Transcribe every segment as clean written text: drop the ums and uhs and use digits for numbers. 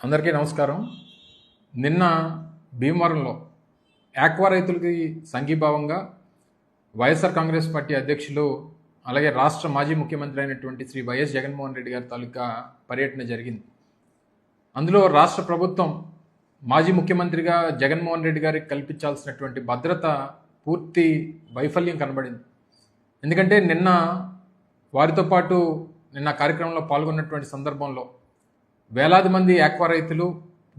అందరికీ నమస్కారం. నిన్న భీమవరంలో ఆక్వా రైతులకి సంఘీభావంగా వైఎస్ఆర్ కాంగ్రెస్ పార్టీ అధ్యక్షులు అలాగే రాష్ట్ర మాజీ ముఖ్యమంత్రి అయినటువంటి శ్రీ వైఎస్ జగన్మోహన్ రెడ్డి గారి తాలూకా పర్యటన జరిగింది. అందులో రాష్ట్ర ప్రభుత్వం మాజీ ముఖ్యమంత్రిగా జగన్మోహన్ రెడ్డి గారికి కల్పించాల్సినటువంటి భద్రత పూర్తి వైఫల్యం కనబడింది. ఎందుకంటే నిన్న వారితో పాటు నిన్న కార్యక్రమంలో పాల్గొన్నటువంటి సందర్భంలో వేలాది మంది ఆక్వా రైతులు,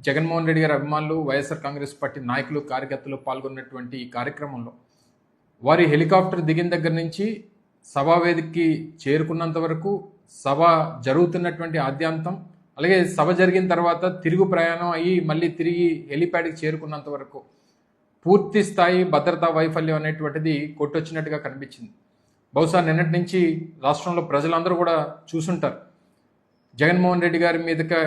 జగన్మోహన్ రెడ్డి గారి అభిమానులు, వైఎస్ఆర్ కాంగ్రెస్ పార్టీ నాయకులు, కార్యకర్తలు పాల్గొన్నటువంటి ఈ కార్యక్రమంలో వారి హెలికాప్టర్ దిగిన దగ్గర నుంచి సభావేదికకి చేరుకున్నంత వరకు, సభ జరుగుతున్నటువంటి ఆద్యాంతం, అలాగే సభ జరిగిన తర్వాత తిరుగు ప్రయాణం అయ్యి మళ్ళీ తిరిగి హెలిప్యాడ్కి చేరుకున్నంత వరకు పూర్తి స్థాయి భద్రతా వైఫల్యం అనేటువంటిది కొట్టొచ్చినట్టుగా కనిపించింది. బహుశా నిన్నటి నుంచి రాష్ట్రంలో ప్రజలందరూ కూడా చూసుంటారు. జగన్మోహన్ రెడ్డి గారి మీదకి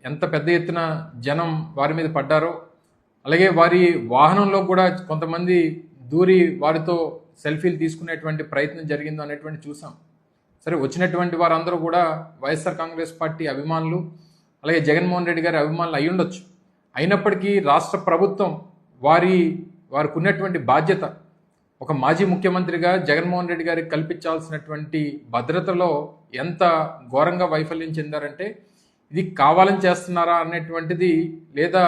ఎంత పెద్ద ఎత్తున జనం వారి మీద పడ్డారో, అలాగే వారి వాహనంలో కూడా కొంతమంది దూరి వారితో సెల్ఫీలు తీసుకునేటువంటి ప్రయత్నం జరిగిందో అనేటువంటి చూసాం. సరే, వచ్చినటువంటి వారందరూ కూడా వైఎస్ఆర్ కాంగ్రెస్ పార్టీ అభిమానులు, అలాగే జగన్మోహన్ రెడ్డి గారి అభిమానులు అయి ఉండొచ్చు. అయినప్పటికీ రాష్ట్ర ప్రభుత్వం వారికి ఉన్నటువంటి బాధ్యత, ఒక మాజీ ముఖ్యమంత్రిగా జగన్మోహన్ రెడ్డి గారికి కల్పించాల్సినటువంటి భద్రతలో ఎంత ఘోరంగా వైఫల్యం చెందారంటే, ఇది కావాలని చేస్తున్నారా అనేటువంటిది, లేదా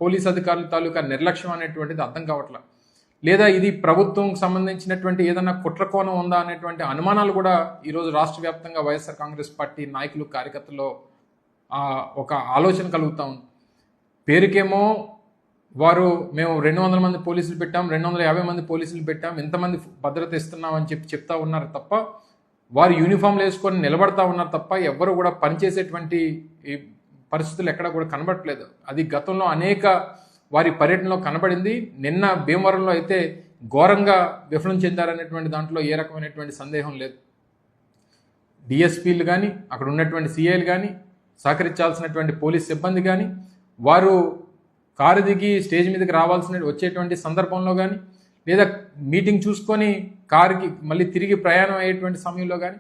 పోలీస్ అధికారుల తాలూకా నిర్లక్ష్యం అనేటువంటిది అర్థం కావట్లా, లేదా ఇది ప్రభుత్వంకి సంబంధించినటువంటి ఏదైనా కుట్రకోణం ఉందా అనేటువంటి అనుమానాలు కూడా ఈరోజు రాష్ట్ర వ్యాప్తంగా వైఎస్ఆర్ కాంగ్రెస్ పార్టీ నాయకులు, కార్యకర్తల్లో ఒక ఆలోచన కలుగుతూ ఉంది. పేరుకేమో మేము 200 మంది పోలీసులు పెట్టాం, 250 మంది పోలీసులు పెట్టాం, ఇంతమంది భద్రత ఇస్తున్నామని చెప్తా ఉన్నారు తప్ప, వారు యూనిఫామ్లు వేసుకొని నిలబడతా ఉన్నారు తప్ప ఎవ్వరు కూడా పనిచేసేటువంటి పరిస్థితులు ఎక్కడ కూడా కనబడట్లేదు. అది గతంలో అనేక వారి పర్యటనలో కనబడింది. నిన్న భీమవరంలో అయితే ఘోరంగా విఫలం చెందారనేటువంటి దాంట్లో ఏ రకమైనటువంటి సందేహం లేదు. డిఎస్పీలు కానీ, అక్కడ ఉన్నటువంటి సిఐలు కానీ, సహకరించాల్సినటువంటి పోలీస్ సిబ్బంది కానీ, వారు కారు దిగి స్టేజ్ మీదకి వచ్చేటువంటి సందర్భంలో కానీ, లేదా మీటింగ్ చూసుకొని కారుకి మళ్ళీ తిరిగి ప్రయాణం అయ్యేటువంటి సమయంలో కానీ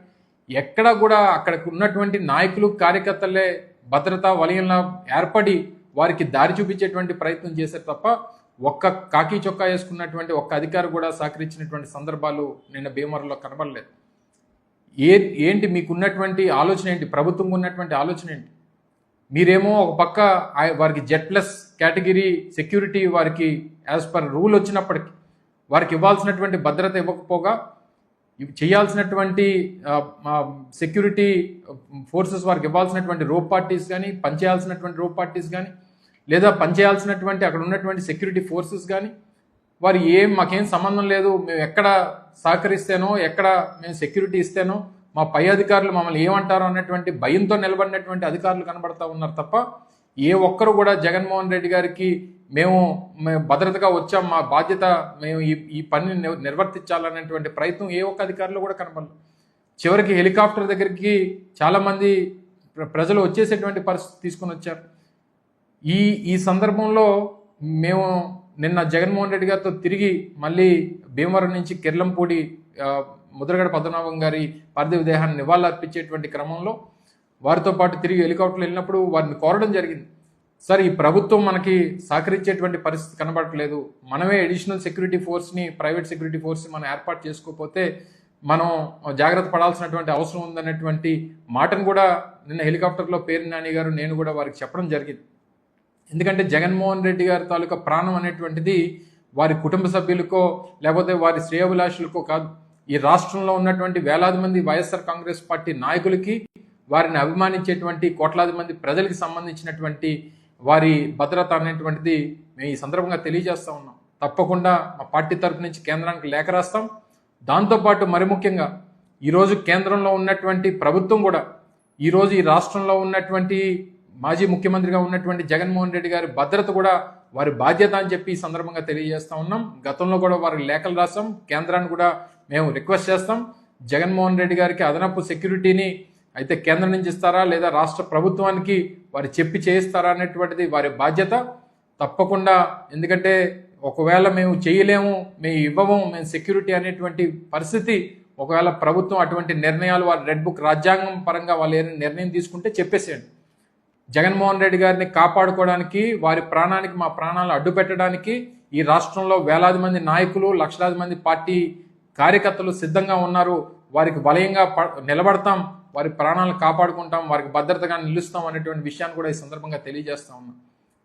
ఎక్కడ కూడా అక్కడికి ఉన్నటువంటి నాయకులు, కార్యకర్తలే భద్రతా వలయంలో ఏర్పడి వారికి దారి చూపించేటువంటి ప్రయత్నం చేశారు తప్ప ఒక్క కాకి చొక్కా వేసుకున్నటువంటి ఒక్క అధికారి కూడా సహకరించినటువంటి సందర్భాలు నిన్న భీమవరంలో కనబడలేదు. ఏంటి మీకున్నటువంటి ఆలోచన ఏంటి? ప్రభుత్వం ఉన్నటువంటి ఆలోచన ఏంటి? మీరేమో ఒక పక్క వారికి Z+ కేటగిరీ సెక్యూరిటీ వారికి యాజ్ పర్ రూల్ వచ్చినప్పటికీ వారికి ఇవ్వాల్సినటువంటి భద్రత ఇవ్వకపోగా, చేయాల్సినటువంటి సెక్యూరిటీ ఫోర్సెస్ వారికి ఇవ్వాల్సినటువంటి రోప్ పార్టీస్ కానీ, పనిచేయాల్సినటువంటి రోప్ పార్టీస్ కానీ, లేదా పనిచేయాల్సినటువంటి అక్కడ ఉన్నటువంటి సెక్యూరిటీ ఫోర్సెస్ కానీ వారు మాకేం సంబంధం లేదు, మేము ఎక్కడ సహకరిస్తేనో, ఎక్కడ మేము సెక్యూరిటీ ఇస్తేనో మా పై అధికారులు మమ్మల్ని ఏమంటారో అన్నటువంటి భయంతో నిలబడినటువంటి అధికారులు కనబడతా ఉన్నారు తప్ప, ఏ ఒక్కరు కూడా జగన్మోహన్ రెడ్డి గారికి మేము భద్రతగా వచ్చాం, మా బాధ్యత, మేము ఈ పనిని నిర్వర్తించాలనేటువంటి ప్రయత్నం ఏ ఒక్క అధికారులు కూడా కనబడలేదు. చివరికి హెలికాప్టర్ దగ్గరికి చాలామంది ప్రజలు వచ్చేసేటువంటి పరిస్థితి తీసుకొని వచ్చారు. ఈ సందర్భంలో మేము నిన్న జగన్మోహన్ రెడ్డి గారితో తిరిగి మళ్ళీ భీమవరం నుంచి కిర్లంపూడి ముద్రగడ పద్మనాభం గారి పార్థివ దేహాన్ని నివాళులర్పించేటువంటి క్రమంలో వారితో పాటు తిరిగి హెలికాప్టర్లు వెళ్ళినప్పుడు వారిని కోరడం జరిగింది. సార్, ఈ ప్రభుత్వం మనకి సహకరించేటువంటి పరిస్థితి కనబడట్లేదు, మనమే అడిషనల్ సెక్యూరిటీ ఫోర్స్ని, ప్రైవేట్ సెక్యూరిటీ ఫోర్స్ని మనం ఏర్పాటు చేసుకోకపోతే మనం జాగ్రత్త పడాల్సినటువంటి అవసరం ఉందనేటువంటి మాటను కూడా నిన్న హెలికాప్టర్లో పేరు నాని గారు, నేను కూడా వారికి చెప్పడం జరిగింది. ఎందుకంటే జగన్మోహన్ రెడ్డి గారి తాలూకా ప్రాణం అనేటువంటిది వారి కుటుంబ సభ్యులకో లేకపోతే వారి శ్రేయోభిలాషులకో కాదు, ఈ రాష్ట్రంలో ఉన్నటువంటి వేలాది మంది వైఎస్ఆర్ కాంగ్రెస్ పార్టీ నాయకులకి, వారిని అభిమానించేటువంటి కోట్లాది మంది ప్రజలకి సంబంధించినటువంటి వారి భద్రత అనేటువంటిది మేము ఈ సందర్భంగా తెలియజేస్తూ ఉన్నాం. తప్పకుండా మా పార్టీ తరఫు నుంచి కేంద్రానికి లేఖ రాస్తాం. దాంతోపాటు మరి ముఖ్యంగా ఈరోజు కేంద్రంలో ఉన్నటువంటి ప్రభుత్వం కూడా ఈరోజు ఈ రాష్ట్రంలో ఉన్నటువంటి మాజీ ముఖ్యమంత్రిగా ఉన్నటువంటి జగన్మోహన్ రెడ్డి గారి భద్రత కూడా వారి బాధ్యత అని చెప్పి ఈ సందర్భంగా తెలియజేస్తూ ఉన్నాం. గతంలో కూడా వారికి లేఖలు రాస్తాం, కేంద్రాన్ని కూడా మేము రిక్వెస్ట్ చేస్తాం. జగన్మోహన్ రెడ్డి గారికి అదనపు సెక్యూరిటీని అయితే కేంద్రం నుంచి ఇస్తారా, లేదా రాష్ట్ర ప్రభుత్వానికి వారు చెప్పి చేయిస్తారా అనేటువంటిది వారి బాధ్యత తప్పకుండా. ఎందుకంటే ఒకవేళ మేము చేయలేము, మేము ఇవ్వము, మేము సెక్యూరిటీ అనేటువంటి పరిస్థితి ఒకవేళ ప్రభుత్వం అటువంటి నిర్ణయాలు, వారి రెడ్ బుక్ రాజ్యాంగం పరంగా వాళ్ళు ఏదైనా నిర్ణయం తీసుకుంటే చెప్పేసేయండి. జగన్మోహన్ రెడ్డి గారిని కాపాడుకోవడానికి, వారి ప్రాణానికి మా ప్రాణాలు అడ్డు పెట్టడానికి ఈ రాష్ట్రంలో వేలాది మంది నాయకులు, లక్షలాది మంది పార్టీ కార్యకర్తలు సిద్ధంగా ఉన్నారు. వారికి బలయంగా నిలబడతాం, వారి ప్రాణాలను కాపాడుకుంటాం, వారికి భద్రతగా నిలుస్తాం అనేటువంటి విషయాన్ని కూడా ఈ సందర్భంగా తెలియజేస్తా ఉన్నాం.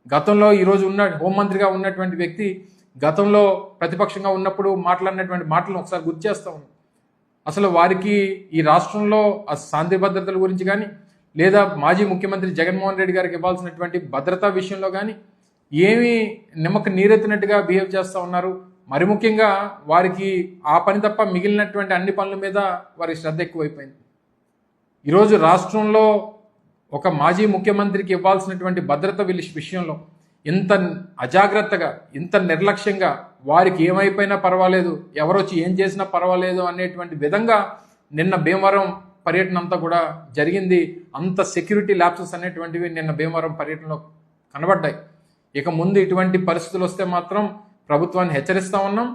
గతంలో ఈరోజు హోంమంత్రిగా ఉన్నటువంటి వ్యక్తి గతంలో ప్రతిపక్షంగా ఉన్నప్పుడు మాట్లాడినటువంటి మాటలను ఒకసారి గుర్తు చేస్తా ఉన్నాం. అసలు వారికి ఈ రాష్ట్రంలో ఆ శాంతి భద్రతల గురించి కానీ, లేదా మాజీ ముఖ్యమంత్రి జగన్మోహన్ రెడ్డి గారికి ఇవ్వాల్సినటువంటి భద్రతా విషయంలో కానీ ఏమీ నిమ్మక నీరెత్తినట్టుగా బిహేవ్ చేస్తూ ఉన్నారు. మరి ముఖ్యంగా వారికి ఆ పని తప్ప మిగిలినటువంటి అన్ని పనుల మీద వారికి శ్రద్ధ ఎక్కువైపోయింది. ఈరోజు రాష్ట్రంలో ఒక మాజీ ముఖ్యమంత్రికి ఇవ్వాల్సినటువంటి భద్రత విషయంలో ఇంత అజాగ్రత్తగా, ఇంత నిర్లక్ష్యంగా, వారికి ఏమైపోయినా పర్వాలేదు, ఎవరొచ్చి ఏం చేసినా పర్వాలేదు అనేటువంటి విధంగా నిన్న భీమవరం పర్యటన అంతా కూడా జరిగింది. అంత సెక్యూరిటీ ల్యాప్సెస్ అనేటువంటివి నిన్న భీమవరం పర్యటనలో కనబడ్డాయి. ఇక ముందు ఇటువంటి పరిస్థితులు వస్తే మాత్రం ప్రభుత్వాన్ని హెచ్చరిస్తా ఉన్నాం.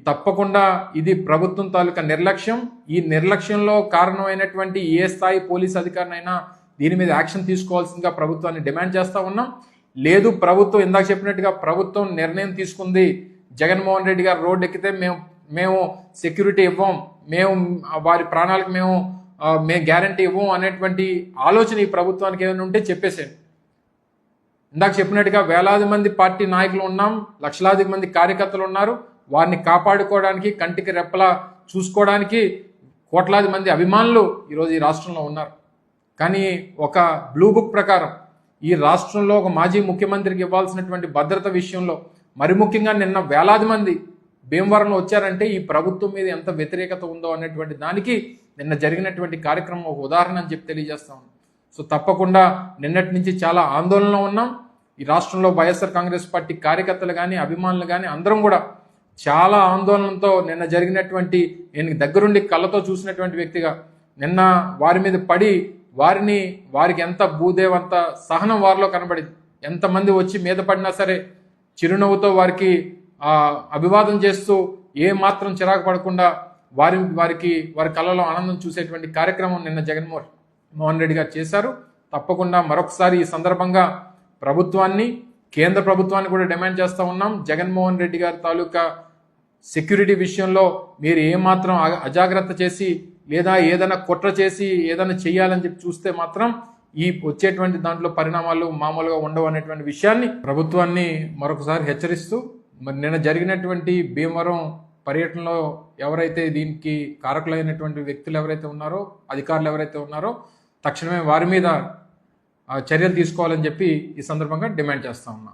తప్పకుండా ఇది ప్రభుత్వం తాలూకా నిర్లక్ష్యం. ఈ నిర్లక్ష్యంలో కారణమైనటువంటి ఏ స్థాయి పోలీస్ అధికారినైనా దీని మీద యాక్షన్ తీసుకోవాల్సిందిగా ప్రభుత్వాన్ని డిమాండ్ చేస్తా ఉన్నాం. లేదు, ప్రభుత్వం ఇందాక చెప్పినట్టుగా ప్రభుత్వం నిర్ణయం తీసుకుంది, జగన్మోహన్ రెడ్డి గారు రోడ్డు ఎక్కితే మేము సెక్యూరిటీ ఇవ్వం, మేము వారి ప్రాణాలకు మేము గ్యారంటీ ఇవ్వం అనేటువంటి ఆలోచన ఈ ప్రభుత్వానికి ఏమైనా ఉంటే చెప్పేసేయండి. ఇందాక చెప్పినట్టుగా వేలాది మంది పార్టీ నాయకులు ఉన్నాం, లక్షలాది మంది కార్యకర్తలు ఉన్నారు. వారిని కాపాడుకోవడానికి, కంటికి రెప్పలా చూసుకోవడానికి కోట్లాది మంది అభిమానులు ఈరోజు ఈ రాష్ట్రంలో ఉన్నారు. కానీ ఒక బ్లూ బుక్ ప్రకారం ఈ రాష్ట్రంలో ఒక మాజీ ముఖ్యమంత్రికి ఇవ్వాల్సినటువంటి భద్రత విషయంలో మరి ముఖ్యంగా నిన్న వేలాది మంది భీమవరంలో వచ్చారంటే ఈ ప్రభుత్వం మీద ఎంత వ్యతిరేకత ఉందో అనేటువంటి దానికి నిన్న జరిగినటువంటి కార్యక్రమం ఒక ఉదాహరణ అని చెప్పి తెలియజేస్తా ఉన్నాం. సో తప్పకుండా నిన్నటి నుంచి చాలా ఆందోళనలో ఉన్నాం. ఈ రాష్ట్రంలో వైఎస్ఆర్ కాంగ్రెస్ పార్టీ కార్యకర్తలు కానీ, అభిమానులు కానీ అందరం కూడా చాలా ఆందోళనతో నిన్న జరిగినటువంటి, నేను దగ్గరుండి కళ్ళతో చూసినటువంటి వ్యక్తిగా నిన్న వారి మీద పడి వారికి ఎంత భూదేవంత సహనం వారిలో కనబడింది. ఎంతమంది వచ్చి మీద పడినా సరే చిరునవ్వుతో వారికి అభివాదం చేస్తూ ఏ మాత్రం చిరాకు పడకుండా వారి కళ్ళలో ఆనందం చూసేటువంటి కార్యక్రమం నిన్న జగన్మోహన్ రెడ్డి గారు చేశారు. తప్పకుండా మరొకసారి ఈ సందర్భంగా ప్రభుత్వాన్ని, కేంద్ర ప్రభుత్వాన్ని కూడా డిమాండ్ చేస్తూ ఉన్నాం. జగన్మోహన్ రెడ్డి గారి తాలూకా సెక్యూరిటీ విషయంలో మీరు ఏమాత్రం అజాగ్రత్త చేసి, లేదా ఏదైనా కుట్ర చేసి ఏదైనా చెయ్యాలని చెప్పి చూస్తే మాత్రం ఈ వచ్చేటువంటి దాంట్లో పరిణామాలు మామూలుగా ఉండవు అనేటువంటి విషయాన్ని ప్రభుత్వాన్ని మరొకసారి హెచ్చరిస్తూ, మరి నిన్న జరిగినటువంటి భీమవరం పర్యటనలో ఎవరైతే దీనికి కారకులైనటువంటి వ్యక్తులు ఎవరైతే ఉన్నారో, అధికారులు ఎవరైతే ఉన్నారో, తక్షణమే వారి మీద చర్యలు తీసుకోవాలని చెప్పి ఈ సందర్భంగా డిమాండ్ చేస్తా ఉన్నా.